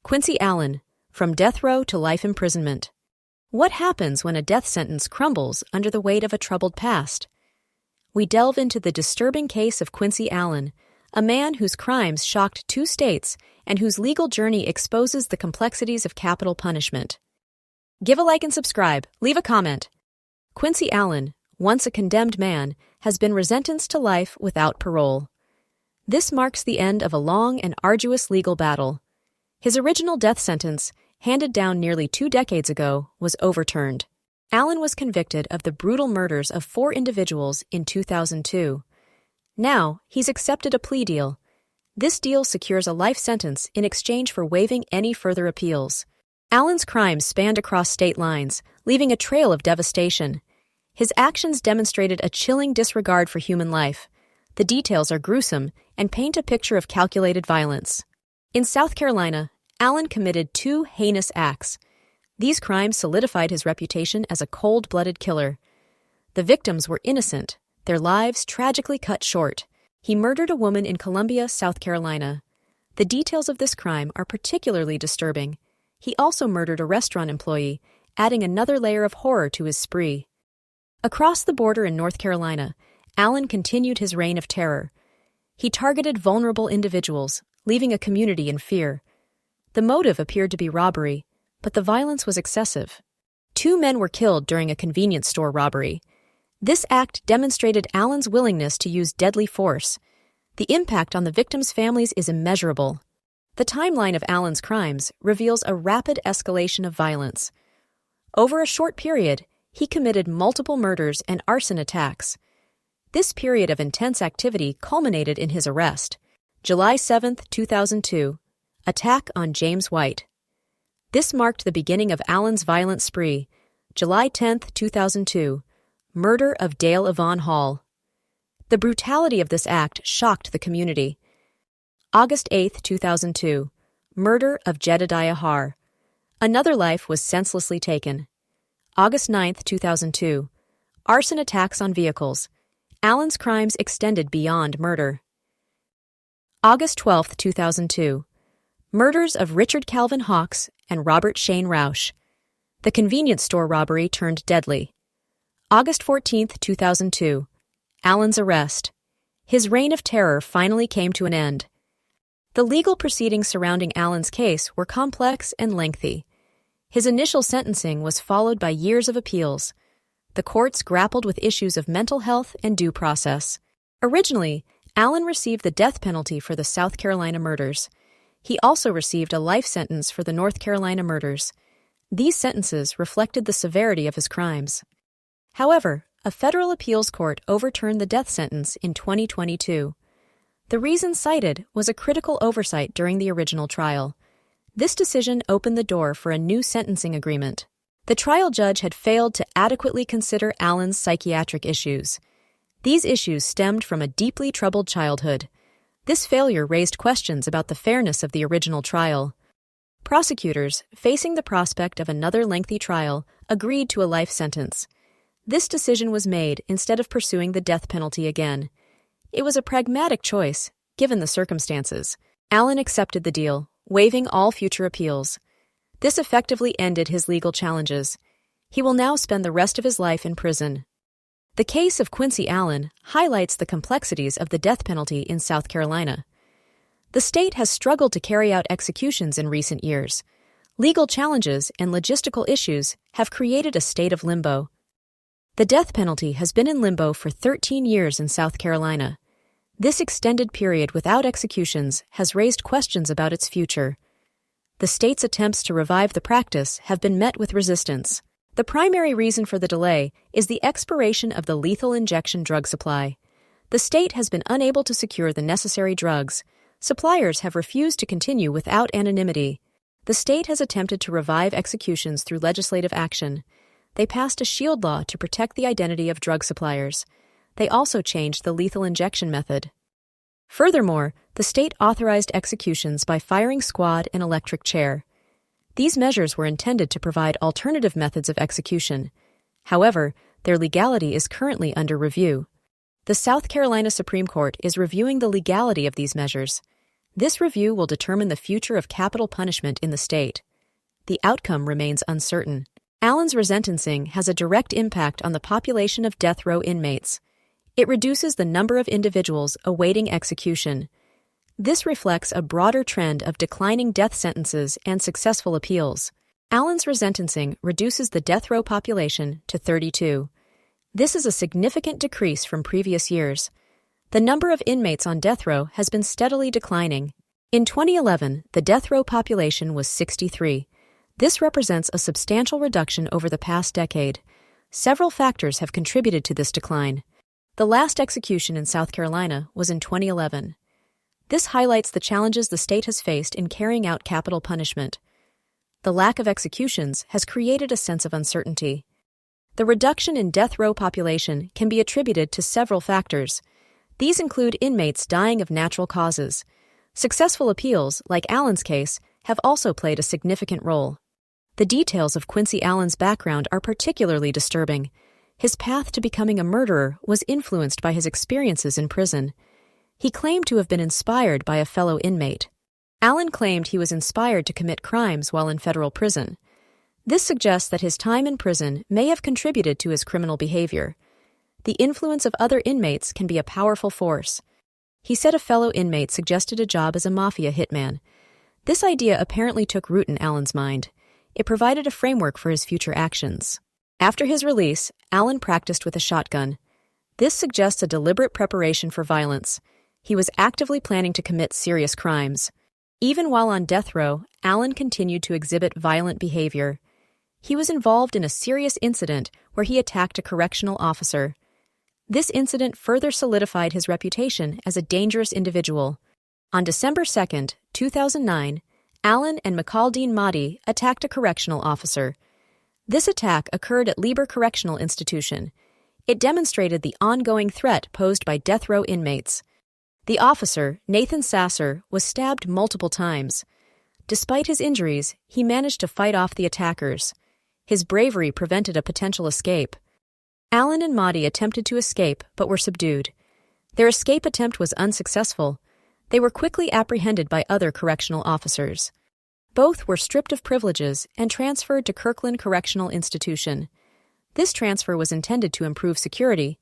Quincy Allen, From Death Row to Life Imprisonment. What happens when a death sentence crumbles under the weight of a troubled past? We delve into the disturbing case of Quincy Allen, a man whose crimes shocked 2 states and whose legal journey exposes the complexities of capital punishment. Give a like and subscribe. Leave a comment. Quincy Allen, once a condemned man, has been resentenced to life without parole. This marks the end of a long and arduous legal battle. His original death sentence, handed down nearly 2 decades ago, was overturned. Allen was convicted of the brutal murders of 4 individuals in 2002. Now, he's accepted a plea deal. This deal secures a life sentence in exchange for waiving any further appeals. Allen's crimes spanned across state lines, leaving a trail of devastation. His actions demonstrated a chilling disregard for human life. The details are gruesome and paint a picture of calculated violence. In South Carolina, Allen committed 2 heinous acts. These crimes solidified his reputation as a cold-blooded killer. The victims were innocent, their lives tragically cut short. He murdered a woman in Columbia, South Carolina. The details of this crime are particularly disturbing. He also murdered a restaurant employee, adding another layer of horror to his spree. Across the border in North Carolina, Allen continued his reign of terror. He targeted vulnerable individuals, leaving a community in fear. The motive appeared to be robbery, but the violence was excessive. 2 men were killed during a convenience store robbery. This act demonstrated Allen's willingness to use deadly force. The impact on the victims' families is immeasurable. The timeline of Allen's crimes reveals a rapid escalation of violence. Over a short period, he committed multiple murders and arson attacks. This period of intense activity culminated in his arrest. July 7, 2002. Attack on James White. This marked the beginning of Allen's violent spree. July 10, 2002. Murder of Dale Yvonne Hall. The brutality of this act shocked the community. August 8, 2002. Murder of Jedediah Har. Another life was senselessly taken. August 9, 2002. Arson attacks on vehicles. Allen's crimes extended beyond murder. August 12, 2002. Murders of Richard Calvin Hawks and Robert Shane Rausch. The convenience store robbery turned deadly. August 14, 2002. Allen's arrest. His reign of terror finally came to an end. The legal proceedings surrounding Allen's case were complex and lengthy. His initial sentencing was followed by years of appeals. The courts grappled with issues of mental health and due process. Originally, Allen received the death penalty for the South Carolina murders. He also received a life sentence for the North Carolina murders. These sentences reflected the severity of his crimes. However, a federal appeals court overturned the death sentence in 2022. The reason cited was a critical oversight during the original trial. This decision opened the door for a new sentencing agreement. The trial judge had failed to adequately consider Allen's psychiatric issues. These issues stemmed from a deeply troubled childhood. This failure raised questions about the fairness of the original trial. Prosecutors, facing the prospect of another lengthy trial, agreed to a life sentence. This decision was made instead of pursuing the death penalty again. It was a pragmatic choice, given the circumstances. Allen accepted the deal, waiving all future appeals. This effectively ended his legal challenges. He will now spend the rest of his life in prison. The case of Quincy Allen highlights the complexities of the death penalty in South Carolina. The state has struggled to carry out executions in recent years. Legal challenges and logistical issues have created a state of limbo. The death penalty has been in limbo for 13 years in South Carolina. This extended period without executions has raised questions about its future. The state's attempts to revive the practice have been met with resistance. The primary reason for the delay is the expiration of the lethal injection drug supply. The state has been unable to secure the necessary drugs. Suppliers have refused to continue without anonymity. The state has attempted to revive executions through legislative action. They passed a shield law to protect the identity of drug suppliers. They also changed the lethal injection method. Furthermore, the state authorized executions by firing squad and electric chair. These measures were intended to provide alternative methods of execution. However, their legality is currently under review. The South Carolina Supreme Court is reviewing the legality of these measures. This review will determine the future of capital punishment in the state. The outcome remains uncertain. Allen's resentencing has a direct impact on the population of death row inmates. It reduces the number of individuals awaiting execution. This reflects a broader trend of declining death sentences and successful appeals. Allen's resentencing reduces the death row population to 32. This is a significant decrease from previous years. The number of inmates on death row has been steadily declining. In 2011, the death row population was 63. This represents a substantial reduction over the past decade. Several factors have contributed to this decline. The last execution in South Carolina was in 2011. This highlights the challenges the state has faced in carrying out capital punishment. The lack of executions has created a sense of uncertainty. The reduction in death row population can be attributed to several factors. These include inmates dying of natural causes. Successful appeals, like Allen's case, have also played a significant role. The details of Quincy Allen's background are particularly disturbing. His path to becoming a murderer was influenced by his experiences in prison. He claimed to have been inspired by a fellow inmate. Allen claimed he was inspired to commit crimes while in federal prison. This suggests that his time in prison may have contributed to his criminal behavior. The influence of other inmates can be a powerful force. He said a fellow inmate suggested a job as a mafia hitman. This idea apparently took root in Allen's mind. It provided a framework for his future actions. After his release, Allen practiced with a shotgun. This suggests a deliberate preparation for violence. He was actively planning to commit serious crimes. Even while on death row, Allen continued to exhibit violent behavior. He was involved in a serious incident where he attacked a correctional officer. This incident further solidified his reputation as a dangerous individual. On December 2, 2009, Allen and McCaldine Mahdi attacked a correctional officer. This attack occurred at Lieber Correctional Institution. It demonstrated the ongoing threat posed by death row inmates. The officer, Nathan Sasser, was stabbed multiple times. Despite his injuries, he managed to fight off the attackers. His bravery prevented a potential escape. Allen and Mahdi attempted to escape but were subdued. Their escape attempt was unsuccessful. They were quickly apprehended by other correctional officers. Both were stripped of privileges and transferred to Kirkland Correctional Institution. This transfer was intended to improve security.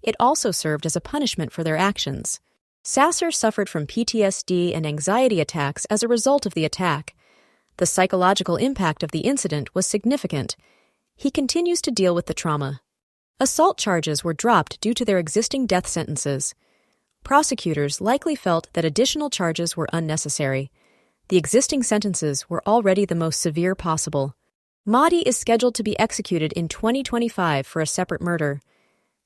It also served as a punishment for their actions. Sasser suffered from PTSD and anxiety attacks as a result of the attack. The psychological impact of the incident was significant. He continues to deal with the trauma. Assault charges were dropped due to their existing death sentences. Prosecutors likely felt that additional charges were unnecessary. The existing sentences were already the most severe possible. Mahdi is scheduled to be executed in 2025 for a separate murder.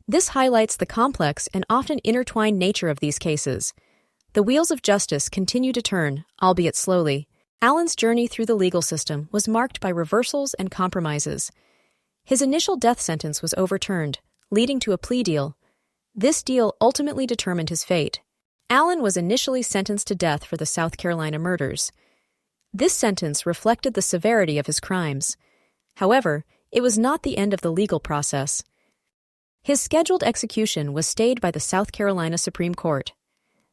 This highlights the complex and often intertwined nature of these cases. The wheels of justice continue to turn, albeit slowly. Allen's journey through the legal system was marked by reversals and compromises. His initial death sentence was overturned, leading to a plea deal. This deal ultimately determined his fate. Allen was initially sentenced to death for the South Carolina murders. This sentence reflected the severity of his crimes. However, it was not the end of the legal process. His scheduled execution was stayed by the South Carolina Supreme Court.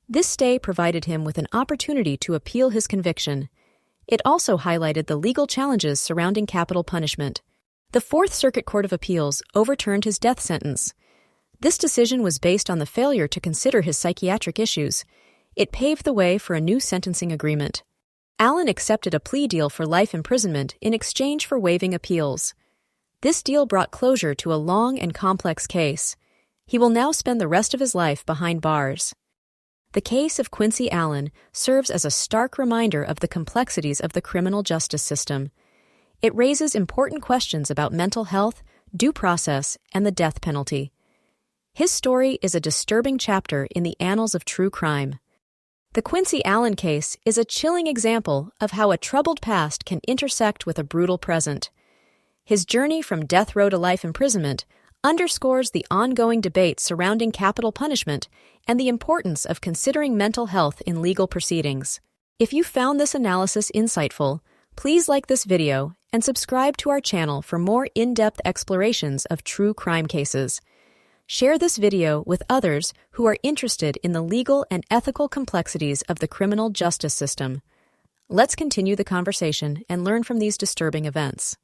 This stay provided him with an opportunity to appeal his conviction. It also highlighted the legal challenges surrounding capital punishment. The Fourth Circuit Court of Appeals overturned his death sentence. This decision was based on the failure to consider his psychiatric issues. It paved the way for a new sentencing agreement. Allen accepted a plea deal for life imprisonment in exchange for waiving appeals. This deal brought closure to a long and complex case. He will now spend the rest of his life behind bars. The case of Quincy Allen serves as a stark reminder of the complexities of the criminal justice system. It raises important questions about mental health, due process, and the death penalty. His story is a disturbing chapter in the annals of true crime. The Quincy Allen case is a chilling example of how a troubled past can intersect with a brutal present. His journey from death row to life imprisonment underscores the ongoing debate surrounding capital punishment and the importance of considering mental health in legal proceedings. If you found this analysis insightful, please like this video and subscribe to our channel for more in-depth explorations of true crime cases. Share this video with others who are interested in the legal and ethical complexities of the criminal justice system. Let's continue the conversation and learn from these disturbing events.